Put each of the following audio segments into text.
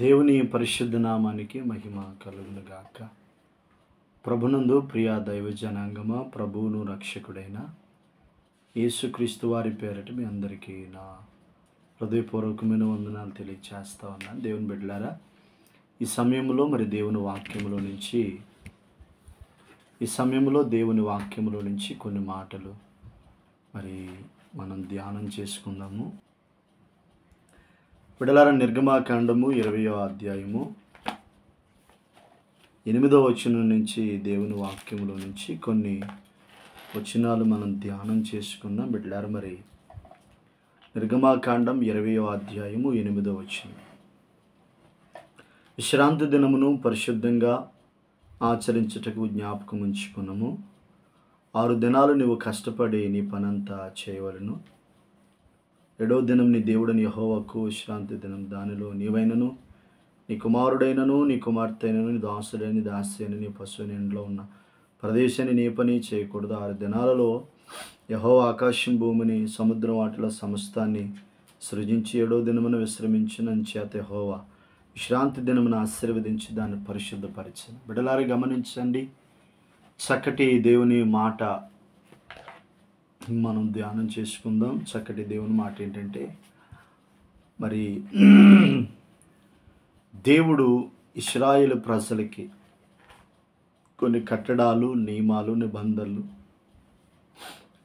దేవుని పరిశుద్ధ నామానికి మహిమ కలుగును గాక. ప్రభునందు ప్రియ దైవ జనాంగమా, ప్రభువును రక్షకుడైన యేసుక్రీస్తు వారి పేరట మీ అందరికీ నా హృదయపూర్వకమైన వందనాలు తెలియచేస్తా ఉన్నాను. దేవుని బిడ్డలారా, ఈ సమయంలో దేవుని వాక్యములో నుంచి కొన్ని మాటలు మనం ధ్యానం చేసుకుందాము. బిడ్డలారా, నిర్గమాకాండము 20వ అధ్యాయము 8వ వచనం నుంచి దేవుని వాక్యములో నుంచి కొన్ని వచనాలు మనం ధ్యానం చేసుకుందాం. బిడ్డలారా, నిర్గమాకాండం 20వ అధ్యాయము 8వ వచనం. విశ్రాంతి దినమును పరిశుద్ధంగా ఆచరించుటకు జ్ఞాపకం ఉంచుకున్నాము. 6 దినాలు నీవు కష్టపడి నీ పనంతా చేయవలను. 7వ దినం నీ దేవుడని యెహోవాకు విశ్రాంతి దినం. దానిలో నీవైనను, నీ కుమారుడైనను, నీ కుమార్తె అయినను, నీ దాసుడైన దాసి అయిన, నీ పశువుని ఇంట్లో ఉన్న ప్రదేశాన్ని నీ పని చేయకూడదు. 6 దినాలలో యెహోవా ఆకాశం, భూమిని, సముద్రం వాటిలో సమస్తాన్ని సృజించి 7వ దినమున విశ్రమించినంచేత యెహోవా విశ్రాంతి దినమును ఆశీర్వదించి దాన్ని పరిశుద్ధపరిచాను. బిడ్డలారా, గమనించండి, చక్కటి దేవుని మాట మనం ధ్యానం చేసుకుందాం. చక్కటి దేవుని మాట ఏంటంటే, దేవుడు ఇశ్రాయేలు ప్రజలకి కొన్ని కట్టడాలు, నియమాలు, నిబంధనలు,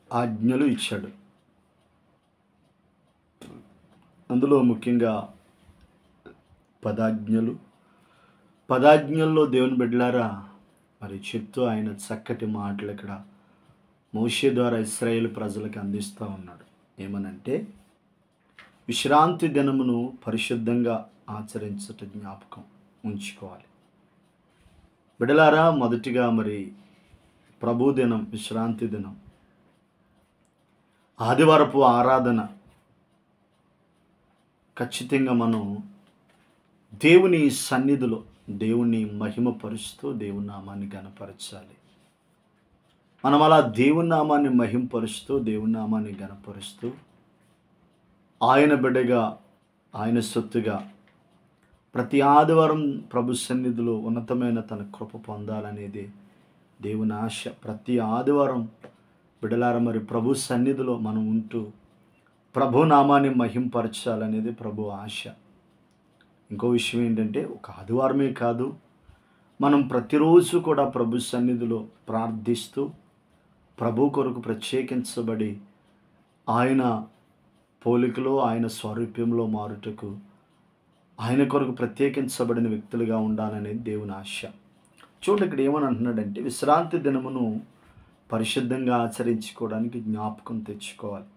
ఆజ్ఞలు ఇచ్చాడు. అందులో ముఖ్యంగా పదాజ్ఞల్లో దేవుని బిడ్డలారా చెప్తూ ఆయన చక్కటి మాటలు ఇక్కడ మోషే ద్వారా ఇశ్రాయేలు ప్రజలకు అందిస్తూ ఉన్నాడు. ఏమనంటే, విశ్రాంతి దినమును పరిశుద్ధంగా ఆచరించట జ్ఞాపకం ఉంచుకోవాలి. బిడ్డలారా, మొదటిగా ప్రభు దినం, విశ్రాంతి దినం, ఆదివారపు ఆరాధన ఖచ్చితంగా మనం దేవుని సన్నిధిలో దేవుని మహిమపరుస్తూ దేవుని నామాన్ని ఘనపరచాలి. మనం అలా దేవుని నామాన్ని మహింపరుస్తూ, దేవుని నామాన్ని ఘనపరుస్తూ, ఆయన బిడ్డగా, ఆయన సొత్తుగా ప్రతి ఆదివారం ప్రభు సన్నిధిలో ఉన్నతమైన తన కృప పొందాలనేది దేవుని ఆశ. ప్రతి ఆదివారం బిడ్డలారా ప్రభు సన్నిధిలో మనం ఉంటూ ప్రభు నామాన్ని మహింపరచాలనేది ప్రభు ఆశ. ఇంకో విషయం ఏంటంటే, ఒక ఆదివారమే కాదు, మనం ప్రతిరోజు కూడా ప్రభు సన్నిధిలో ప్రార్థిస్తూ ప్రభు కొరకు ప్రత్యేకించబడి ఆయన పోలికలో, ఆయన స్వరూప్యంలో మారుటకు ఆయన కొరకు ప్రత్యేకించబడిన వ్యక్తులుగా ఉండాలనేది దేవుని ఆశ. చూడండి, ఇక్కడ ఏమని అంటున్నాడంటే, విశ్రాంతి దినమును పరిశుద్ధంగా ఆచరించుకోవడానికి జ్ఞాపకం తెచ్చుకోవాలి.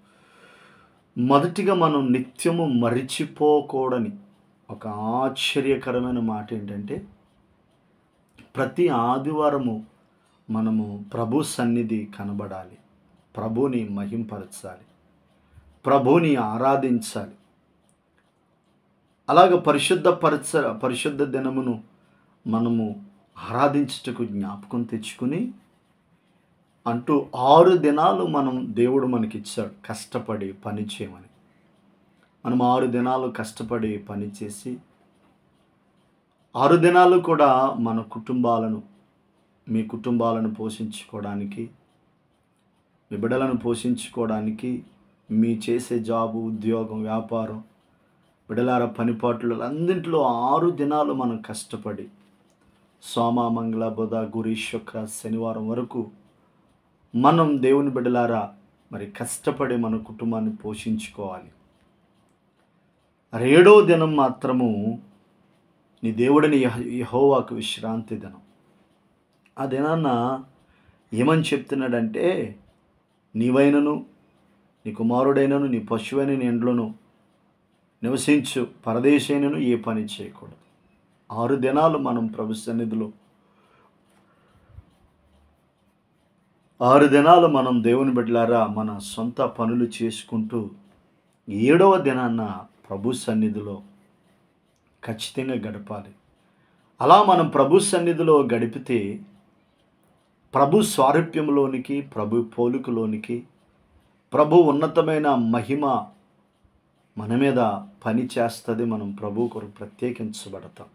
మొదటిగా మనం నిత్యము మరిచిపోకూడని ఒక ఆశ్చర్యకరమైన మాట ఏంటంటే, ప్రతి ఆదివారము మనము ప్రభు సన్నిధి కనబడాలి, ప్రభుని మహింపరచాలి, ప్రభుని ఆరాధించాలి. అలాగ పరిశుద్ధ దినమును మనము ఆరాధించుటకు జ్ఞాపకం తెచ్చుకుని అంటూ 6 దినాలు దేవుడు మనకిచ్చాడు కష్టపడి పని చేయమని. మనం 6 దినాలు కష్టపడి పనిచేసి 6 దినాలు కూడా మీ కుటుంబాలను పోషించుకోవడానికి, మీ బిడ్డలను పోషించుకోవడానికి, మీ చేసే జాబు, ఉద్యోగం, వ్యాపారం, బిడ్డలార పనిపాట్లు అన్నింటిలో 6 దినాలు మనం కష్టపడి సోమ, మంగళ, బుధ, గురు, శుక్ర, శనివారం వరకు మనం దేవుని బిడ్డలారా కష్టపడి మన కుటుంబాన్ని పోషించుకోవాలి. 7వ దినం మాత్రము నీ దేవుడిని యెహోవాకు విశ్రాంతి దినం. ఆ దినాన్న ఏమని చెప్తున్నాడంటే, నీవైనను, నీ కుమారుడైనను, నీ పశువైన నీ ఇంట్లోను నివసించు పరదేశైనను ఏ పని చేయకూడదు. 6 దినాలు మనం ప్రభు సన్నిధిలో, 6 దినాలు మనం దేవుని బిడ్డలారా మన సొంత పనులు చేసుకుంటూ 7వ దినాన్న ప్రభు సన్నిధిలో ఖచ్చితంగా గడపాలి. అలా మనం ప్రభు సన్నిధిలో గడిపితే ప్రభు స్వారూప్యంలోనికి, ప్రభు పోలికలోనికి, ప్రభు ఉన్నతమైన మహిమ మన మీద పని చేస్తుంది. మనం ప్రభు కొరకు ప్రత్యేకించబడతాం.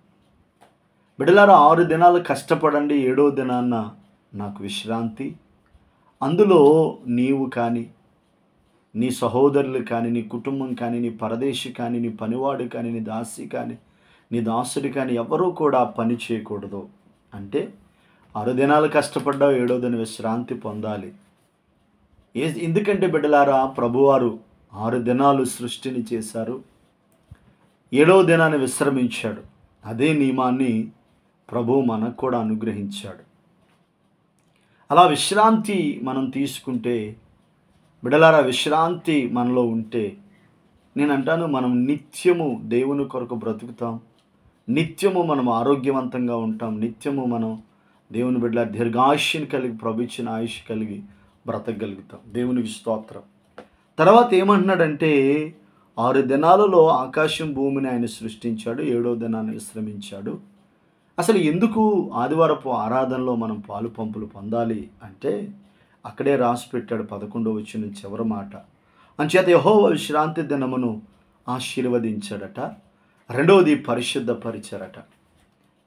బిడ్డలారా, 6 దినాలు కష్టపడండి, 7వ దినాన్న నాకు విశ్రాంతి. అందులో నీవు కానీ, నీ సహోదరులు కానీ, నీ కుటుంబం కానీ, నీ పరదేశి కానీ, నీ పనివాడు కానీ, నీ దాసి కానీ, నీ దాసుడు కానీ ఎవరూ కూడా పని చేయకూడదు. అంటే 6 దినాలు కష్టపడ్డావు, 7వ దిన విశ్రాంతి పొందాలి. ఎందుకంటే బిడ్డలారా, ప్రభువారు 6 దినాలు సృష్టిని చేశారు, 7వ దినాన్ని విశ్రమించాడు. అదే నియమాన్ని ప్రభువు మనకు కూడా అనుగ్రహించాడు. అలా విశ్రాంతి మనం తీసుకుంటే బిడ్డలారా, విశ్రాంతి మనలో ఉంటే నేను అంటాను, మనం నిత్యము దేవుని కొరకు బ్రతుకుతాం. నిత్యము మనం ఆరోగ్యవంతంగా ఉంటాం. నిత్యము మనం దేవుని బిడ్డల దీర్ఘాయుష్ని కలిగి, ప్రభుత్వ ఆయుష్ కలిగి బ్రతకగలుగుతాం. దేవునికి స్తోత్రం. తర్వాత ఏమంటున్నాడంటే, 6 దినాలలో ఆకాశం భూమిని ఆయన సృష్టించాడు, 7వ దినాన్ని విశ్రమించాడు. అసలు ఎందుకు ఆదివారపు ఆరాధనలో మనం పాలు పంపులు పొందాలి అంటే అక్కడే రాసి పెట్టాడు 11వ వచనం చివరి మాట. అంచేత యెహోవా విశ్రాంతి దినమును ఆశీర్వదించాడట. రెండవది పరిశుద్ధపరిచారట.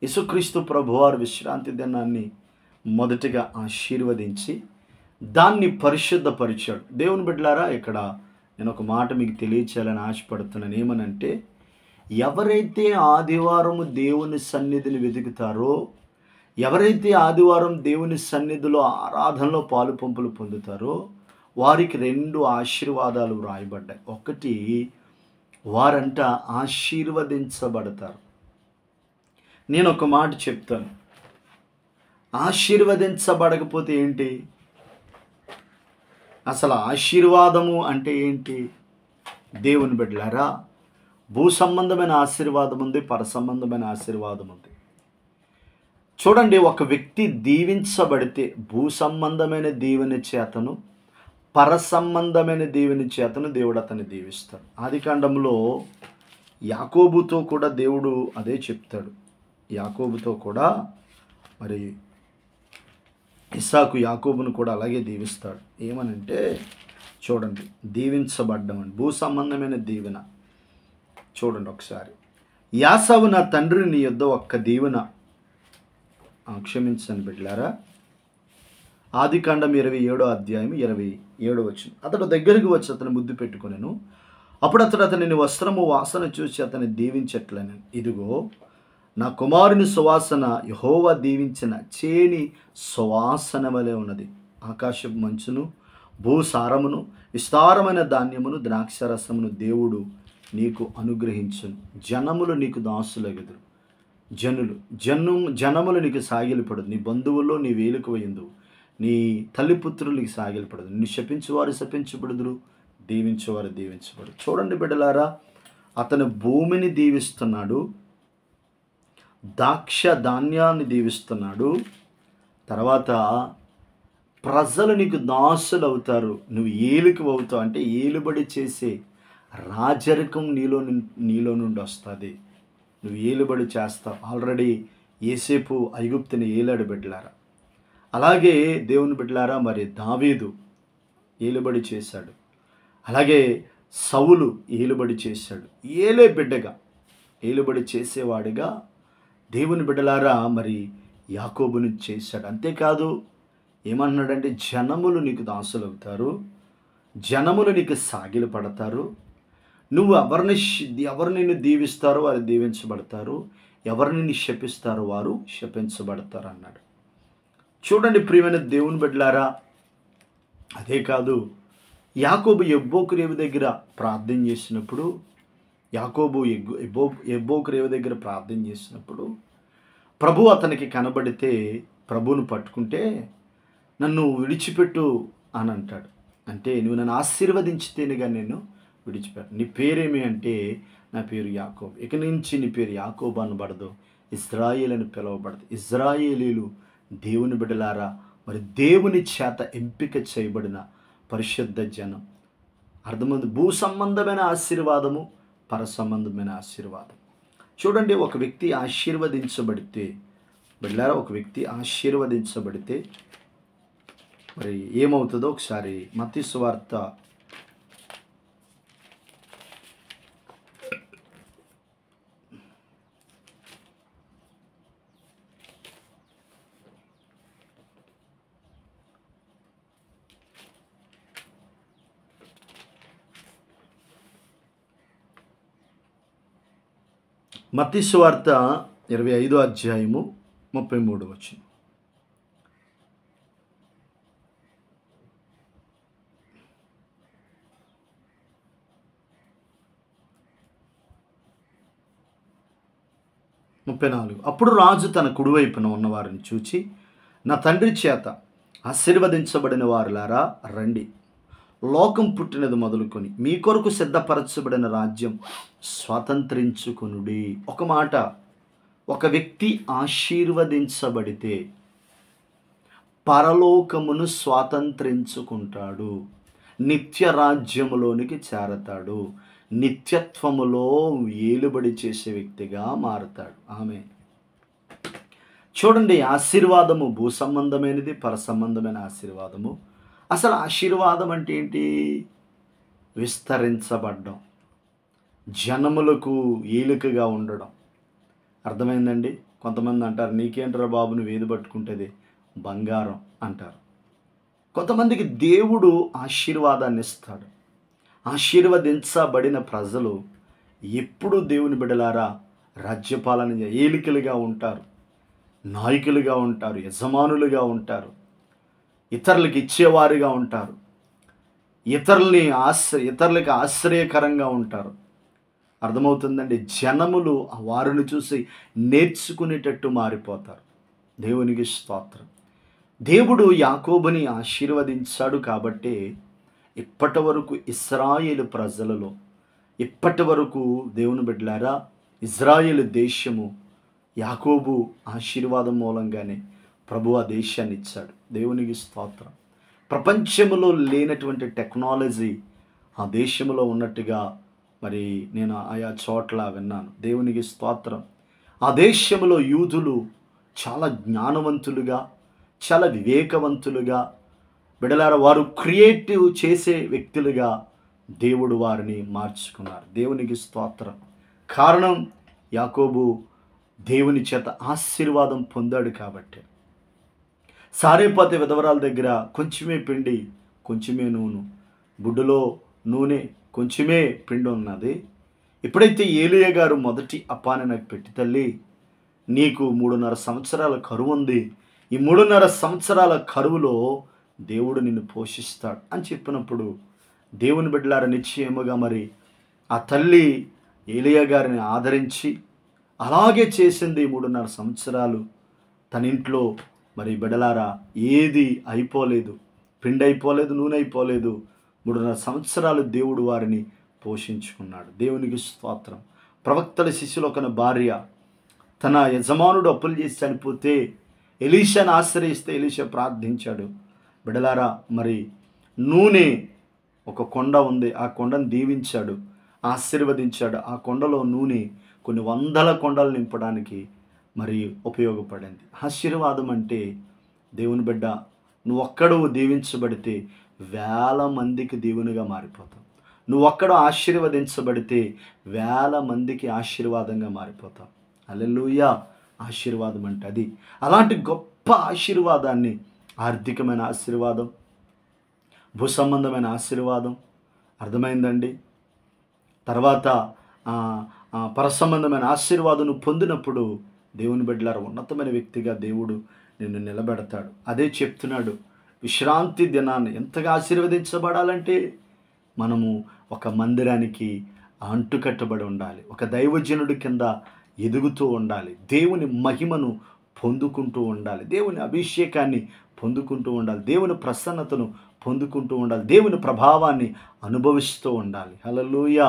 యేసుక్రీస్తు ప్రభువారు విశ్రాంతి దినాన్ని మొదటిగా ఆశీర్వదించి దాన్ని పరిశుద్ధపరిచాడు. దేవుని బిడ్డలారా, ఇక్కడ నేను ఒక మాట మీకు తెలియచేయాలని ఆశపడుతున్నాను. ఏమనంటే, ఎవరైతే ఆదివారము దేవుని సన్నిధిని వెతుకుతారో, ఎవరైతే ఆదివారం దేవుని సన్నిధిలో ఆరాధనలో పాలు పంపులు పొందుతారో వారికి 2 ఆశీర్వాదాలు వ్రాయబడ్డాయి. ఒకటి, వారంట ఆశీర్వదించబడతారు. నేను ఒక మాట చెప్తాను, ఆశీర్వదించబడకపోతే ఏంటి? అసలు ఆశీర్వాదము అంటే ఏంటి? దేవుని బిడ్డలారా, భూ సంబంధమైన ఆశీర్వాదం ఉంది, పర సంబంధమైన ఆశీర్వాదం ఉంది. చూడండి, ఒక వ్యక్తి దీవించబడితే భూ సంబంధమైన దీవెన చేతను, పర సంబంధమైన దీవెన చేతను దేవుడు అతన్ని దీవిస్తాడు. ఆదికాండంలో యాకోబుతో కూడా దేవుడు అదే చెప్తాడు. యాకోబుతో కూడా మరి ఇస్సాకు యాకోబును కూడా అలాగే దీవిస్తాడు. ఏమనంటే చూడండి, దీవించబడ్డం అని భూ సంబంధమైన దీవెన. చూడండి ఒకసారి, యాసావు నా తండ్రి నీ యొద్ద ఒక్క దీవెన క్షమించండి బిడ్డలారా. ఆదికాండం 27వ అధ్యాయం 27వ వచనం. అతడు దగ్గరికి వచ్చి అతను ముద్దు పెట్టుకొనెను. అప్పుడు అతడు అతని వస్త్రము వాసన చూసి అతన్ని దీవించట్లను. ఇదిగో, నా కుమారుని సువాసన యెహోవా దీవించిన చేని సువాసన వలె ఉన్నది. ఆకాశపు మంచును, భూసారమును, విస్తారమైన ధాన్యమును, ద్రాక్షరసమును దేవుడు నీకు అనుగ్రహించును. జనములు నీకు దాసులగుదురు. జనములు నీకు సాగిలపడదు. నీ బంధువుల్లో నీ వేలుకు వేయందువు. నీ తల్లిపుత్రులు నీకు సాగిలపడదు. నిన్ను శపించువారు శపించబడుదురు, దీవించేవారు దీవించబడు. చూడండి బిడ్డలారా, అతను భూమిని దీవిస్తున్నాడు, ద్రాక్ష ధాన్యాన్ని దీవిస్తున్నాడు. తర్వాత ప్రజలు నీకు దాసులు అవుతారు, నువ్వు ఏలుకు అవుతావు. అంటే ఏలుబడి చేసే రాజరికం నీలో నుండి వస్తుంది. నువ్వు ఏలుబడి చేస్తావు. ఆల్రెడీ యేసేపు ఐగుప్తుని ఏలాడు బిడ్డలారా. అలాగే దేవుని బిడ్డలారా, మరి దావీదు ఏలుబడి చేశాడు. అలాగే సౌలు ఏలుబడి చేశాడు. ఏలే బిడ్డగా, ఏలుబడి చేసేవాడిగా దేవుని బిడ్డలారా మరి యాకోబుని చేశాడు. అంతేకాదు, ఏమన్నాడంటే, జనములు నీకు దాసులు అవుతారు, జనములు నీకు సాగిలు పడతారు. నువ్వు ఎవరు నిన్ను దీవిస్తారో వారు దీవించబడతారు, ఎవరు నిన్ను శపిస్తారో వారు శపించబడతారు అన్నాడు. చూడండి ప్రియమైన దేవుని బిడ్డలారా, అదే కాదు, యాకోబు ఎబ్బోకు రేవు దగ్గర ప్రార్థన చేసినప్పుడు, ఎబ్బోకు రేవు దగ్గర ప్రార్థన చేసినప్పుడు ప్రభు అతనికి కనబడితే ప్రభువును పట్టుకుంటే, నన్ను విడిచిపెట్టు అని అంటాడు. అంటే నువ్వు నన్ను ఆశీర్వదించితేనేగా నేను విడిచిపెట్టు. నీ పేరేమి అంటే, నా పేరు యాకోబు. ఇక నుంచి నీ పేరు యాకోబు అనబడదు, ఇజ్రాయేల్ అని పిలువబడదు. ఇజ్రాయేలీలు దేవుని బిడ్డలారా, మరి దేవుని చేత ఎంపిక చేయబడిన పరిశుద్ధ జనం. అర్థమైంది? భూ సంబంధమైన ఆశీర్వాదము, పర సంబంధమైన ఆశీర్వాదం. చూడండి, ఒక వ్యక్తి ఆశీర్వదించబడితే బిడ్డలారా, ఒక వ్యక్తి ఆశీర్వదించబడితే మరి ఏమవుతుందో ఒకసారి మత్తయి సువార్త మత్తయి సువార్త 25వ అధ్యాయము 33వ వచనం. అప్పుడు రాజు తన కుడివైపున ఉన్నవారిని చూచి, నా తండ్రి చేత ఆశీర్వదించబడిన వారులారా రండి, లోకం పుట్టినది మొదలుకొని మీ కొరకు సిద్ధపరచబడిన రాజ్యం స్వాతంత్రించుకొనుడి. ఒక మాట, ఒక వ్యక్తి ఆశీర్వదించబడితే పరలోకమును స్వాతంత్రించుకుంటాడు, నిత్య రాజ్యములోనికి చేరతాడు, నిత్యత్వములో ఏలుబడి చేసే వ్యక్తిగా మారతాడు. ఆమె చూడండి, ఆశీర్వాదము భూ సంబంధమైనది, పర సంబంధమైన ఆశీర్వాదము. అసలు ఆశీర్వాదం అంటే ఏంటి? విస్తరించబడ్డం, జనములకు ఏలికగా ఉండడం. అర్థమైందండి? కొంతమంది అంటారు, నీకేంట్రా బాబు నువ్వు ఏది పట్టుకుంటేది బంగారం అంటారు. కొంతమందికి దేవుడు ఆశీర్వాదాన్ని ఇస్తాడు. ఆశీర్వదించబడిన ప్రజలు ఎప్పుడు దేవుని బిడ్డలారా రాజ్యపాలన ఏలికలుగా ఉంటారు, నాయకులుగా ఉంటారు, యజమానులుగా ఉంటారు, ఇతరులకు ఇచ్చేవారుగా ఉంటారు, ఇతరులకు ఆశ్రయకరంగా ఉంటారు. అర్థమవుతుందండి? జనములు వారిని చూసి నేర్చుకునేటట్టు మారిపోతారు. దేవునికి స్తోత్రం. దేవుడు యాకోబుని ఆశీర్వదించాడు కాబట్టి ఇప్పటి వరకు ఇశ్రాయేలు ప్రజలలో, ఇప్పటి వరకు దేవుని బిడ్డలారా ఇజ్రాయేలు దేశము యాకోబు ఆశీర్వాదం మూలంగానే ప్రభు ఆ దేశాన్ని ఇచ్చాడు. దేవునికి స్తోత్రం. ప్రపంచంలో లేనటువంటి టెక్నాలజీ ఆ దేశంలో ఉన్నట్టుగా మరి నేను ఆయా చోట్ల విన్నాను. దేవునికి స్తోత్రం. ఆ దేశంలో యూదులు చాలా జ్ఞానవంతులుగా, చాలా వివేకవంతులుగా, బిడలారా వారు క్రియేటివ్ చేసే వ్యక్తులుగా దేవుడు వారిని మార్చుకున్నారు. దేవునికి స్తోత్రం. కారణం యాకోబు దేవుని చేత ఆశీర్వాదం పొందాడు కాబట్టి. సారేపాతి విధవరాల దగ్గర కొంచెమే పిండి కొంచెమే నూనె, బుడ్డలో నూనె కొంచెమే పిండి ఉన్నది. ఎప్పుడైతే ఏలియా గారు మొదటి అప్పాన్ని నాకు పెట్టి, తల్లి నీకు 3.5 సంవత్సరాల కరువు ఉంది, ఈ 3.5 సంవత్సరాల కరువులో దేవుడు నిన్ను పోషిస్తాడు అని చెప్పినప్పుడు దేవుని బిడ్డలారా నిశ్చయముగా మరి ఆ తల్లి ఏలియా గారిని ఆదరించి అలాగే చేసింది. 3.5 సంవత్సరాలు తన ఇంట్లో మరి బిడ్డలారా ఏది అయిపోలేదు, పిండి అయిపోలేదు, నూనె అయిపోలేదు. 3.5 సంవత్సరాలు దేవుడు వారిని పోషించుకున్నాడు. దేవునికి స్తోత్రం. ప్రవక్తల శిష్యులు ఒక భార్య తన యజమానుడు అప్పులు చేసి చనిపోతే ఎలీషాను ఆశ్రయిస్తే ఎలీషా ప్రార్థించాడు. బిడ్డలారా మరి నూనె ఒక కొండ ఉంది, ఆ కొండను దీవించాడు, ఆశీర్వదించాడు. ఆ కొండలో నూనె కొన్ని 100 కొండలు నింపడానికి మరి ఉపయోగపడింది. ఆశీర్వాదం అంటే దేవుని బిడ్డ నువ్వు ఒక్కడు దీవించబడితే 1000 మందికి దేవునిగా మారిపోతావు. నువ్వు ఒక్కడు ఆశీర్వదించబడితే 1000 మందికి ఆశీర్వాదంగా మారిపోతావు. హల్లెలూయా. ఆశీర్వాదం అంటే అది. అలాంటి గొప్ప ఆశీర్వాదాన్ని, ఆర్థికమైన ఆశీర్వాదం, భూ సంబంధమైన ఆశీర్వాదం, అర్థమైందండి? తర్వాత పరసంబంధమైన ఆశీర్వాదం పొందినప్పుడు దేవుని బిడ్డలారా ఉన్నతమైన వ్యక్తిగా దేవుడు నిన్ను నిలబెడతాడు. అదే చెప్తున్నాడు. విశ్రాంతి దినాన్ని ఎంతగా ఆశీర్వదించబడాలంటే మనము ఒక మందిరానికి అంటుకట్టబడి ఉండాలి, ఒక దైవజనుడి కింద ఎదుగుతూ ఉండాలి, దేవుని మహిమను పొందుకుంటూ ఉండాలి, దేవుని అభిషేకాన్ని పొందుకుంటూ ఉండాలి, దేవుని ప్రసన్నతను పొందుకుంటూ ఉండాలి, దేవుని ప్రభావాన్ని అనుభవిస్తూ ఉండాలి. హల్లెలూయా.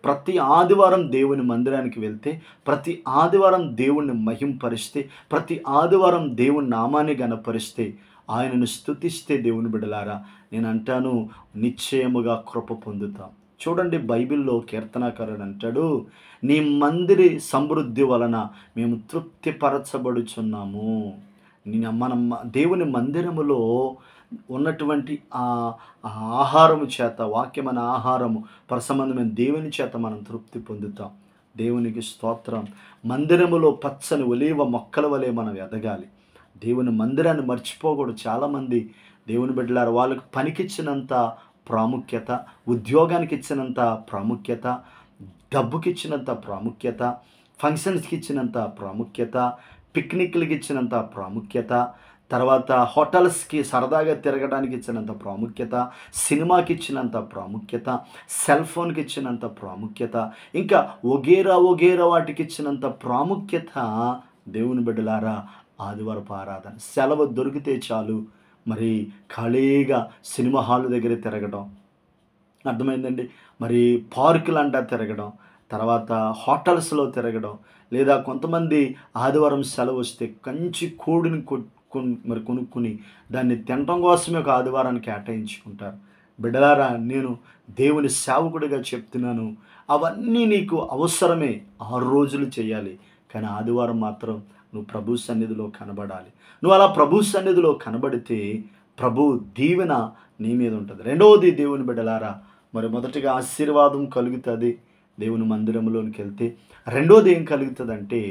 ప్రతి ఆదివారం దేవుని మందిరానికి వెళ్తే, ప్రతి ఆదివారం దేవుణ్ణి మహింపరిస్తే, ప్రతి ఆదివారం దేవుని నామాన్ని గణపరిస్తే, ఆయనను స్తుతిస్తే దేవుని బిడ్డలారా నేను అంటాను నిశ్చయముగా కృప పొందుతాం. చూడండి, బైబిల్లో కీర్తనాకారుడు అంటాడు, నీ మందిరి సమృద్ధి వలన మేము తృప్తిపరచబడుచున్నాము. మనం దేవుని మందిరములో ఉన్నటువంటి ఆహారము చేత, వాక్యమైన ఆహారము, పరసంబంధమైన దేవుని చేత మనం తృప్తి పొందుతాం. దేవునికి స్తోత్రం. మందిరములో పచ్చని ఒలీవ మొక్కల వలె మనం ఎదగాలి. దేవుని మందిరాన్ని మర్చిపోకూడదు. చాలామంది దేవుని బిడ్డలారు వాళ్ళకు పనికిచ్చినంత ప్రాముఖ్యత, ఉద్యోగానికి ఇచ్చినంత ప్రాముఖ్యత, డబ్బుకి ఇచ్చినంత ప్రాముఖ్యత, ఫంక్షన్స్కి ఇచ్చినంత ప్రాముఖ్యత, పిక్నిక్లకి ఇచ్చినంత ప్రాముఖ్యత, తర్వాత హోటల్స్కి సరదాగా తిరగడానికి ఇచ్చినంత ప్రాముఖ్యత, సినిమాకి ఇచ్చినంత ప్రాముఖ్యత, సెల్ ఫోన్కి ఇచ్చినంత ప్రాముఖ్యత, ఇంకా వగేరా వాటికి ఇచ్చినంత ప్రాముఖ్యత దేవుని బిడ్డలారా ఆదివారపు ఆరాధన. సెలవు దొరికితే చాలు మరి ఖాళీగా సినిమా హాల్ దగ్గర తిరగడం, అర్థమైందండి. మరి పార్కులంటా తిరగడం, తర్వాత హోటల్స్‌లో తిరగడం, లేదా కొంతమంది ఆదివారం సెలవు వస్తే కంచి కోడిని కొనుక్కొని దాన్ని తినటం కోసమే ఒక ఆదివారాన్ని కేటాయించుకుంటారు. బిడ్డలారా, నేను దేవుని సేవకుడిగా చెప్తున్నాను, అవన్నీ నీకు అవసరమే. 6 రోజులు చేయాలి. కానీ ఆదివారం మాత్రం నువ్వు ప్రభు సన్నిధిలో కనబడాలి. నువ్వు అలా ప్రభు సన్నిధిలో కనబడితే ప్రభు దీవెన నీ మీద ఉంటుంది. రెండవది దేవుని బిడ్డలారా, మరి మొదటిగా ఆశీర్వాదం కలుగుతుంది దేవుని మందిరంలోనికి వెళ్తే. రెండోది ఏం కలుగుతుందంటే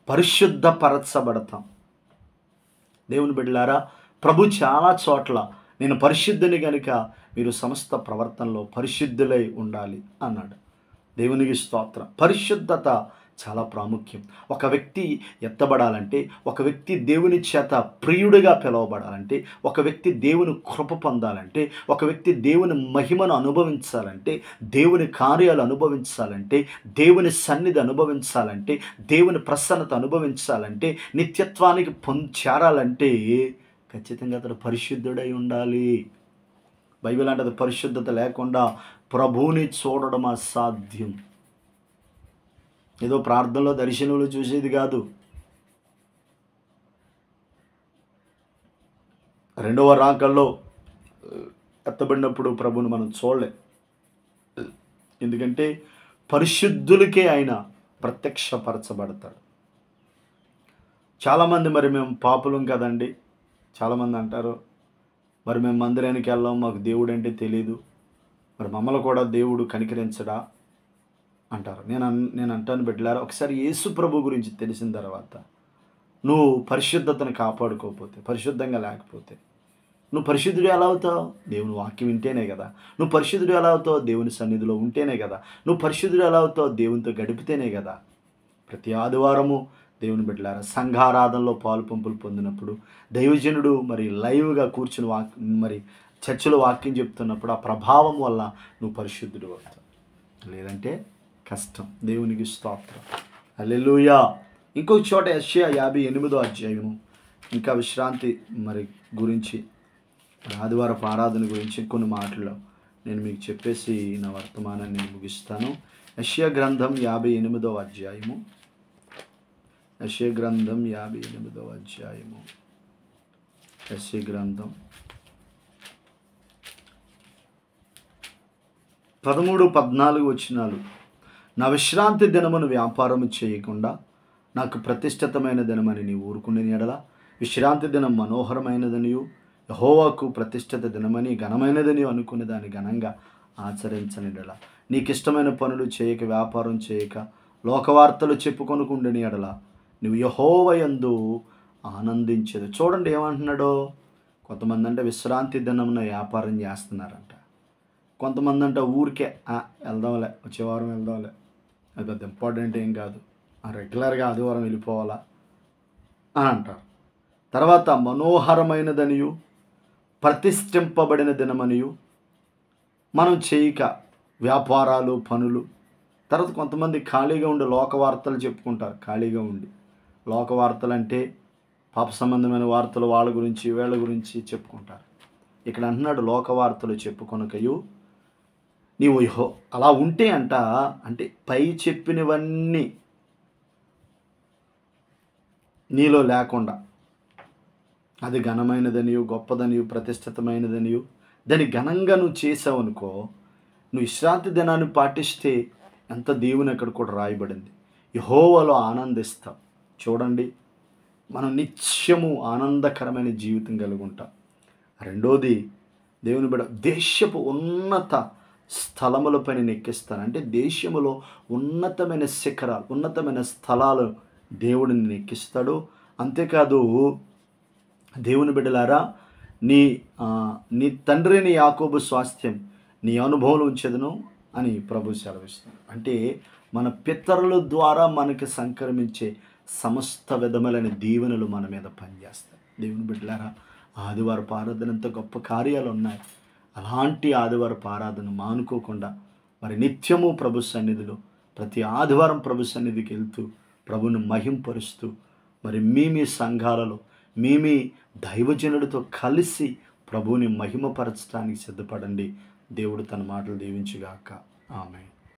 పరిశుద్ధపరచబడతాం. దేవుని బిడ్డలారా, ప్రభు చాలా చోట్ల నేను పరిశుద్ధుని గనుక మీరు సమస్త ప్రవర్తనలో పరిశుద్ధులై ఉండాలి అన్నాడు. దేవునికి స్తోత్రం. పరిశుద్ధత చాలా ప్రాముఖ్యం. ఒక వ్యక్తి ఎత్తబడాలంటే, ఒక వ్యక్తి దేవుని చేత ప్రియుడిగా పిలువబడాలంటే, ఒక వ్యక్తి దేవుని కృప పొందాలంటే, ఒక వ్యక్తి దేవుని మహిమను అనుభవించాలంటే, దేవుని కార్యాలు అనుభవించాలంటే, దేవుని సన్నిధి అనుభవించాలంటే, దేవుని ప్రసన్నత అనుభవించాలంటే, నిత్యత్వానికి చేరాలంటే ఖచ్చితంగా అతడు పరిశుద్ధుడై ఉండాలి. బైబిల్ అంటది పరిశుద్ధత లేకుండా ప్రభువుని చూడడం అసాధ్యం. ఏదో ప్రార్థనలో దర్శనంలో చూసేది కాదు. రెండవ రాకల్లో ఎత్తబడినప్పుడు ప్రభువుని మనం చూడలే. ఎందుకంటే పరిశుద్ధులకే ఆయన ప్రత్యక్షపరచబడతాడు. చాలామంది మరి మేము పాపులం కదండి, చాలామంది అంటారు, మరి మేము మందిరానికి వెళ్ళాం, మాకు దేవుడు అంటే తెలీదు, మరి మమ్మల్ని కూడా దేవుడు కనికరించడా అంటారు. నేను అంటాను బిడ్డలారా, ఒకసారి యేసు ప్రభు గురించి తెలిసిన తర్వాత నువ్వు పరిశుద్ధతను కాపాడుకోకపోతే, పరిశుద్ధంగా లేకపోతే నువ్వు పరిశుద్ధుడు ఎలా అవుతావు? దేవుని వాక్యం వింటేనే కదా. నువ్వు పరిశుద్ధుడు ఎలా అవుతావు? దేవుని సన్నిధిలో ఉంటేనే కదా. నువ్వు పరిశుద్ధుడు ఎలా అవుతావు? దేవునితో గడిపితేనే కదా. ప్రతి ఆదివారము దేవుని బిడ్డలారా సంఘారాధనలో పాలు పంపులు పొందినప్పుడు దైవజనుడు మరి లైవ్గా కూర్చుని మరి చర్చిలో వాక్యం చెప్తున్నప్పుడు ఆ ప్రభావం వల్ల నువ్వు పరిశుద్ధుడు అవుతావు. లేదంటే కష్టం. దేవునికి స్తోత్రం. హల్లెలూయా. ఇంకొక చోట యెషయా 58వ అధ్యాయము ఇంకా విశ్రాంతి మరి గురించి, ఆదివారపు ఆరాధన గురించి కొన్ని మాటలు నేను మీకు చెప్పేసి నా వర్తమానాన్ని నేను ముగిస్తాను. యెషయా గ్రంథం 58వ అధ్యాయము. యెషయా గ్రంథం 58వ అధ్యాయము. యెషయా గ్రంథం 13-14 వచనాలు. నా విశ్రాంతి దినమును వ్యాపారము చేయకుండా నాకు ప్రతిష్ఠితమైన దినమని నీ ఊరుకునే ఎడల, విశ్రాంతి దినం మనోహరమైనదనియు యెహోవాకు ప్రతిష్ఠిత దినమని ఘనమైనదని అనుకునే దాన్ని ఘనంగా ఆచరించని ఎడల, నీకు ఇష్టమైన పనులు చేయక, వ్యాపారం చేయక, లోకవార్తలు చెప్పుకొనుకుండని ఎడల నువ్వు యెహోవా యందు ఆనందించేది. చూడండి ఏమంటున్నాడో. కొంతమంది అంటే విశ్రాంతి దినమున వ్యాపారం చేస్తున్నారంట. కొంతమంది అంటే ఊరికే వెళ్దాంలే, వచ్చే వారం వెళ్దాంలే, అది పెద్ద ఇంపార్టెంట్ ఏం కాదు, రెగ్యులర్గా ఆదివారం వెళ్ళిపోవాలా అని అంటారు. తర్వాత మనోహరమైనదనియు ప్రతిష్ఠింపబడిన దినమనియు మనం చేయక వ్యాపారాలు పనులు. తర్వాత కొంతమంది ఖాళీగా ఉండి లోకవార్తలు చెప్పుకుంటారు. ఖాళీగా ఉండి లోకవార్తలు అంటే పాప సంబంధమైన వార్తలు, వాళ్ళ గురించి వీళ్ళ గురించి చెప్పుకుంటారు. ఇక్కడ అంటున్నాడు లోకవార్తలు చెప్పుకొనకయు నీవు అలా ఉంటే అంటే పై చెప్పినవన్నీ నీలో లేకుండా, అది ఘనమైనదనియు గొప్పదనియు ప్రతిష్ఠితమైనదనియు దాన్ని ఘనంగా నువ్వు చేసావు అనుకో, నువ్వు విశ్రాంతి దినాన్ని పాటిస్తే ఎంత దేవుని అక్కడ కూడా రాయబడింది, యెహోవాలో ఆనందిస్తావు. చూడండి, మనం నిత్యము ఆనందకరమైన జీవితం కలిగి ఉంటాం. రెండోది దేవుని బిడ్డ దేశపు ఉన్నత స్థలములపై నేను ఎక్కిస్తాను. అంటే దేశములో ఉన్నతమైన శిఖరాలు, ఉన్నతమైన స్థలాలు దేవుడిని నేను ఎక్కిస్తాడు. అంతేకాదు దేవుని బిడ్డలారా, నీ తండ్రి నీ యాకోబు స్వాస్థ్యం నీ అనుభవంలో ఉంచెదను అని ప్రభు సెలవిస్తాడు. అంటే మన పితరుల ద్వారా మనకి సంక్రమించే సమస్త విధములైన దీవెనలు మన మీద పనిచేస్తాయి. దేవుని బిడ్డలారా, ఆదివారపు ఆరాధన ఎంత గొప్ప కార్యాలు ఉన్నాయి. అలాంటి ఆదివారపు ఆరాధన మానుకోకుండా మరి నిత్యము ప్రభు సన్నిధిలో ప్రతి ఆదివారం ప్రభు సన్నిధికి వెళ్తూ ప్రభుని మహింపరుస్తూ మరి మీ సంఘాలలో మీ దైవజనుడితో కలిసి ప్రభువుని మహిమపరచడానికి సిద్ధపడండి. దేవుడు తన మాటలు దీవించుగాక. ఆమేన్.